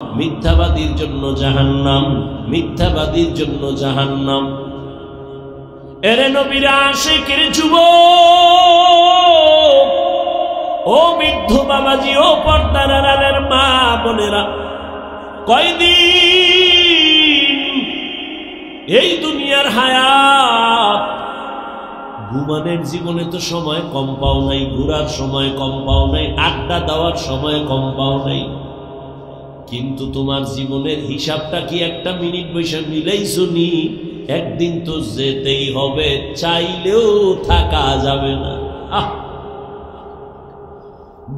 মিথ্যাবাদীর জন্য জাহান্নাম, মিথ্যাবাদীর জন্য জাহান্নাম। এরে নবীর আশিকের যুবক, ও বৃদ্ধ বাবাজি, ও পর্দার আড়ালের মা বোনেরা, কয়দিন এই দুনিয়ার হায়াত, ঘুমানোর জীবনে তো সময় কম পাও নাই, ঘুরার সময় কম পাও নাই, আড্ডা দেওয়ার সময় কম পাও নাই, কিন্তু তোমার জীবনের হিসাবটা কি একটা মিনিট বৈশা মিলাইছো নি? একদিন তো যেতেই হবে, চাইলেও থাকা যাবে না।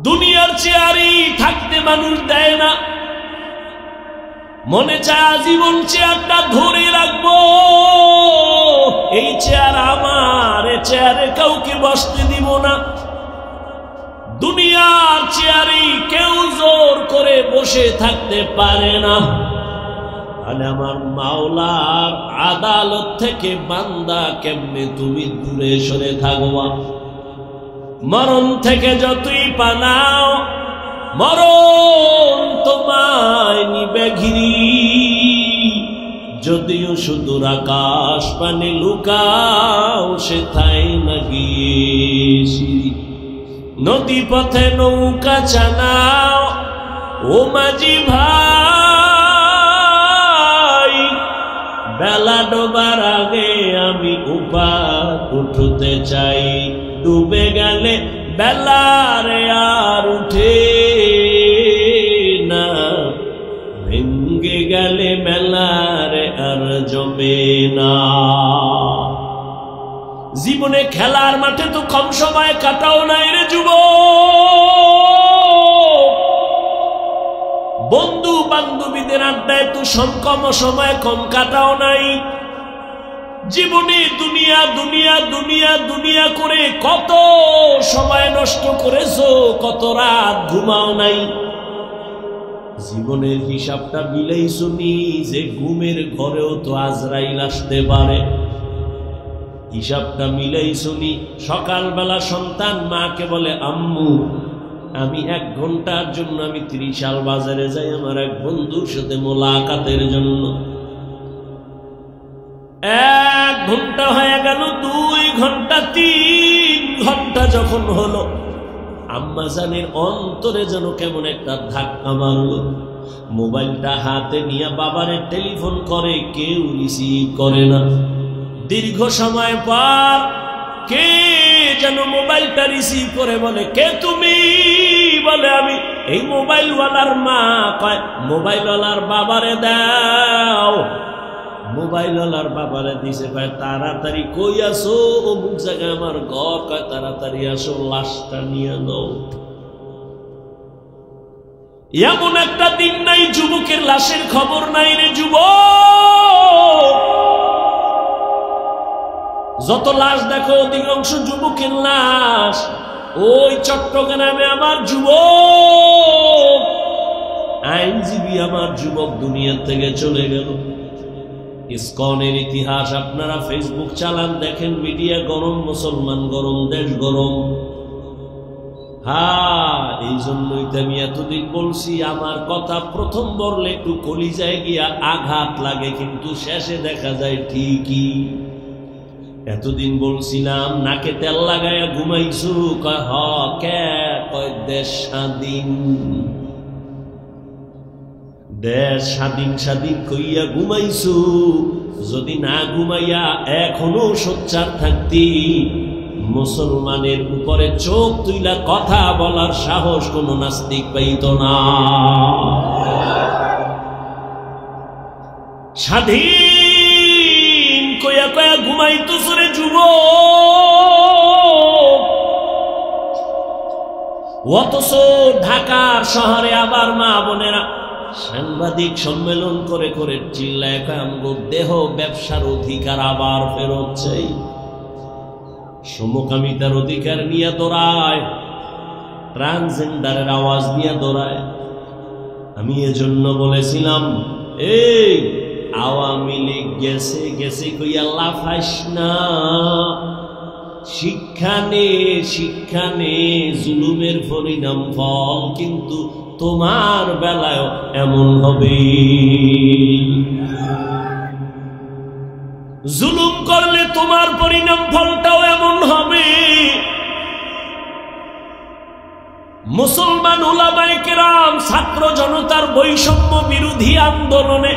দুনিয়ার চেয়ারই থাকতে মানুষ দেয় না, মনে চায় আজীবন চেয়ারটা ধরে রাখবো, এই চেয়ার আমার, এ চেয়ারে কাউকে বসতে দিব না। দুনিয়ার চেয়ারে কেউ জোর করে বসে থাকতে পারে না। তাহলে আমার মাওলার আদালত থেকে বান্দা কেমনে তুমি দূরে সরে থাকবা? মরণ থেকে যতই পানাও, মরণ তোমায় নিবে ঘিরি, যদিও সুদূর আকাশ পানে লুকাও, সেথায় না গিয়ে নদী পথে নৌকা চালাও, ও মাঝি ভাই, বেলা ডোবার আগে আমি উপার উঠতে চাই, ডুবে গেলে বেলারে আর উঠে না, ভেঙ্গে গেলে মেলারে আর জমে না। জীবনে খেলার মাঠে তো কম সময় কাটাও নাই রে যুবক, বন্ধু বান্ধবীদের আড্ডায় তো কম সময় কম কাটাও নাই। জীবনে দুনিয়া দুনিয়া দুনিয়া দুনিয়া করে কত সময় নষ্ট করেছো, কত রাত ঘুমাও নাই। জীবনের হিসাবটা মিলাইছো নি যে ঘুমের ঘরেও তো আজরাইল আসতে পারে? হিসাবটা মিলাইছো নি? সকালবেলা সন্তান মাকে বলে, আম্মু আমি 1 ঘন্টার জন্য আমি 30 সাল বাজারে যাই আমার এক বন্ধুর সাথে মোলাকাতের জন্য। 1 ঘন্টা হয়ে গেল, 2 ঘন্টা, 3 ঘন্টা যখন হলো, আম্মা জানের অন্তরে যেন কেমন একটা ধাক্কা মারল। মোবাইলটা হাতে নিয়ে বাবারে টেলিফোন করে, কেউ রিসিভ করে না। দীর্ঘ সময় পর কে যেন মোবাইলটা রিসিভ করে বলে, কে তুমি? বলে আমি এই মোবাইলওয়ালার মা। কয় মোবাইলওয়ালার বাবারে দাও। মোবাইলওয়ালার বাবারে দিছে, কয় তাড়াতাড়ি কই আসো, অমুক জায়গায় আমার ঘর। কয় তাড়াতাড়ি আসো, লাশটা নিয়ে নাও। এমন একটা দিন নাই যুবকের লাশের খবর নাই রে যুবক। যত লাশ দেখো অধিকাংশ যুবকের লাশ। ওই চট্টগ্রামে আমার যুবক, আইনজীবী আমার যুবক দুনিয়া থেকে চলে গেল। ইসকনের ইতিহাস আপনারা ফেসবুক চালান, দেখেন, মিডিয়া গরম, মুসলমান গরম, দেশ গরম। এই জন্যই তো আমি এতদিন বলছি, আমার কথা প্রথম বললে একটু কলিজায় গিয়া আঘাত লাগে, কিন্তু শেষে দেখা যায় ঠিকই। এতদিন বলছিলাম নাকে তেল লাগাইয়া ঘুমাইছু, কয় হ, কে? কয় দেশ স্বাধীন, দেশ স্বাধীন স্বাধীন কইয়া ঘুমাইছু। যদি না ঘুমাইয়া এখনো সোচ্চার থাকতি, মুসলমানের উপরে চোখ তুইলা কথা বলার সাহস কোন নাস্তিক পাইত না। স্বাধীন কইয়া কয়া ঘুমাইতো সরে যুবক। অথচ ঢাকার শহরে আবার মা বোনেরা সাংবাদিক সম্মেলন করে করে চিল্লায় কয় আমগো দেহ ব্যবসার অধিকার আবার ফেরত চাই। সমকামিতার অধিকার নিয়ে দৌড়ায়, ট্রান্সজেন্ডারের আওয়াজ নিয়ে দৌড়ায়। আমি এজন্য বলেছিলাম, এই আওয়ামী লীগ গেছে গেছে কইয়া লাফাইস না। শিক্ষা নে, শিক্ষা নে, জুলুমের পরিণাম ফল, কিন্তু তোমার বেলায় এমন হবে। জুলুম করলে তোমার পরিণাম ফলটাও এমন হবে। মুসলমান উলামায়ে কেরাম ছাত্র জনতার বৈষম্য বিরোধী আন্দোলনে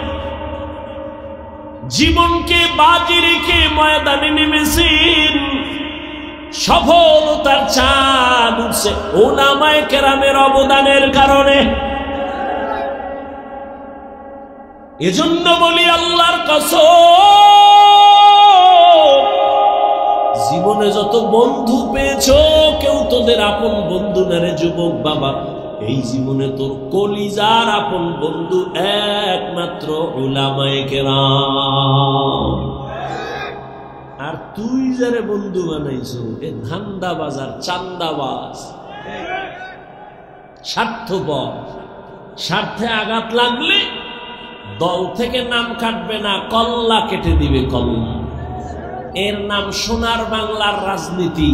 জীবনকে বাজি রেখে ময়দানে নেমেছেন। সফলতার চাঁদ উঠছে উলামায়ে কেরামের অবদানের কারণে। এজন্য বলি আল্লাহর কসম, জীবনে যত বন্ধু পেয়েছো কেউ তোদের আপন বন্ধু না রে যুবক বাবা। এই জীবনে তোর কলিজার আপন বন্ধু একমাত্র উলামায়ে কেরাম। আর তুই যারে বন্ধু বানাইছো এ ধান্দাবাজ আর চান্দাবাজ, স্বার্থপর। স্বার্থে আঘাত লাগলে দল থেকে নাম কাটবে না, কল্লা কেটে দিবে, কল্লা। এর নাম সোনার বাংলার রাজনীতি।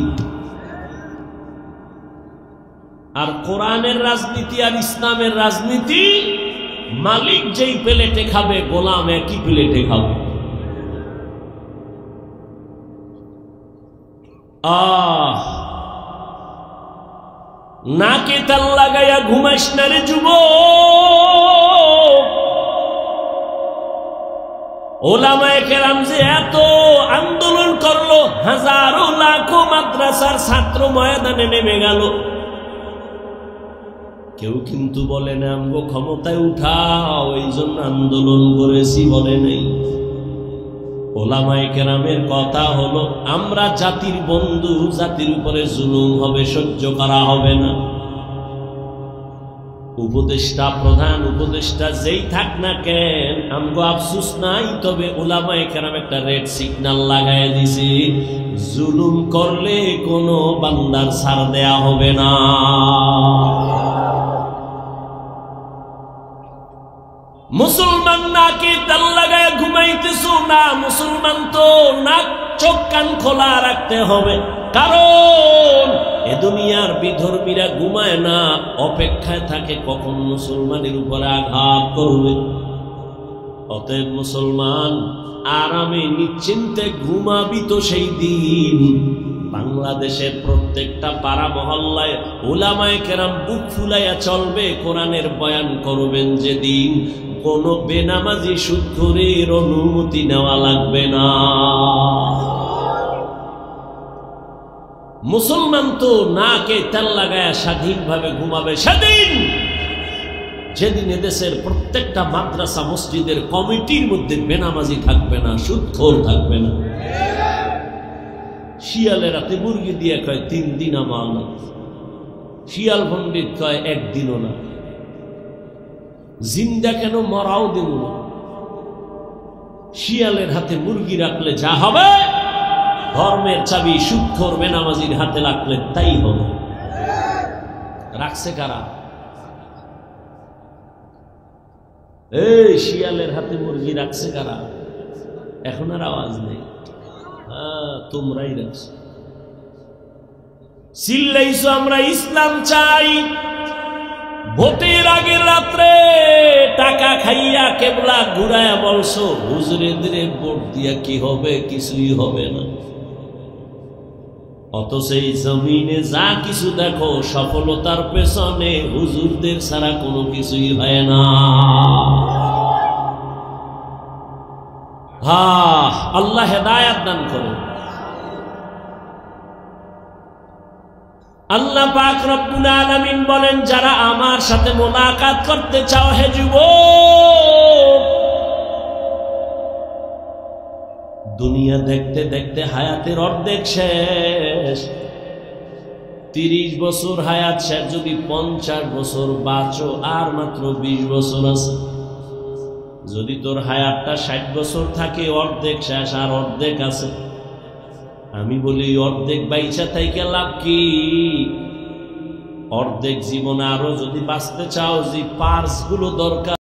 আর কোরআনের রাজনীতি আর ইসলামের রাজনীতি, মালিক যেই প্লেটে খাবে গোলাম একই প্লেটে খাবে। নাকে তাল লাগাইয়া ঘুমাইস না রে যুবক। ওলামায়ে কেরাম যে এত আন্দোলন করলো, হাজারো লাখো মাদ্রাসার ছাত্র ময়দানে নেমে গেল, কেউ কিন্তু বলে না আমগো ক্ষমতায় উঠাও এই জন্য আন্দোলন করেছি, বলে নেই। ওলামায়ে কেরামের কথা হলো আমরা জাতির বন্ধু, জাতির উপরে জুলুম হবে, সহ্য করা হবে না। উপদেষ্টা, প্রধান উপদেষ্টা যেই থাক না কেন, আমগো আফসোস নাই, তবে উলামায়ে কেরাম একটা রেড সিগন্যাল লাগায় দিছে, জুলুম করলে কোনো বান্দার ছাড় দেয়া হবে না। মুসলমান নাকে তেল লাগায় ঘুমাইতেছো না, মুসলমান তো নাক চোখ কান খোলা রাখতে হবে, কারণ এ দুনিয়ার বিধর্মীরা ঘুমায় না, অপেক্ষায় থাকে কখন মুসলমানের উপরে আঘাত করবে। অতএব মুসলমান আরামে নিশ্চিন্তে ঘুমাবি তো সেই দিন বাংলাদেশের প্রত্যেকটা পাড়া মহল্লায় উলামায়ে কেরাম বুক ফুলাইয়া চলবে, কোরআনের বয়ান করবেন যেদিন, কোন বেনামাজি সুদখোরের অনুমতি নেওয়া লাগবে না। মুসলমান তো নাকে তেল লাগায় স্বাধীনভাবে ঘুমাবে সেদিন, যেদিন এদেশের প্রত্যেকটা মাদ্রাসা মসজিদের কমিটির মধ্যে বেনামাজি থাকবে না, সুদখোর থাকবে না। শিয়ালের রাতে মুরগি দিয়ে কয় 3 দিন আমানত, শিয়াল পণ্ডিত কয় 1 দিনও না। জিন্দা কেন মরাও দিন না। শিয়ালের হাতে মুরগি রাখলে যা হবে, ধর্মের চাবি সুদখোর বেনামাজির হাতে রাখলে তাই হবে। রাখছে কারা? এই শিয়ালের হাতে মুরগি রাখছে কারা? এখন আর আওয়াজ নেই। তোমরাই রাখছো। চিল্লাইছো আমরা ইসলাম চাই, ভোটের আগের রাত্রে টাকা খাইয়া কেবলা ঘুরায়া বলছো হুজুরেদের ভোট দিয়া কি হবে, কিছুই হবে না। অথচ এই জমিনে যা কিছু দেখো সফলতার পেছনে হুজুরদের ছাড়া কোনো কিছুই হয় না। আল্লাহ হেদায়েত দান করুন। আল্লাহ পাক রব্বুল আলামিন বলেন, যারা আমার সাথে মোলাকাত করতে চাও হে যুবক, দুনিয়া দেখতে দেখতে হায়াতের অর্ধেক শেষ। 30 বছর হায়াত শেষ, যদি 50 বছর বাঁচো আর মাত্র 20 বছর আছে। যদি তোর হায়াতটা 60 বছর থাকে, অর্ধেক শেষ আর অর্ধেক আছে। আমি বলি অর্ধেক বাইচা থাইকে লাভ কি? অর্ধেক জীবনে আরো যদি বাঁচতে চাও, যে পার্স গুলো দরকার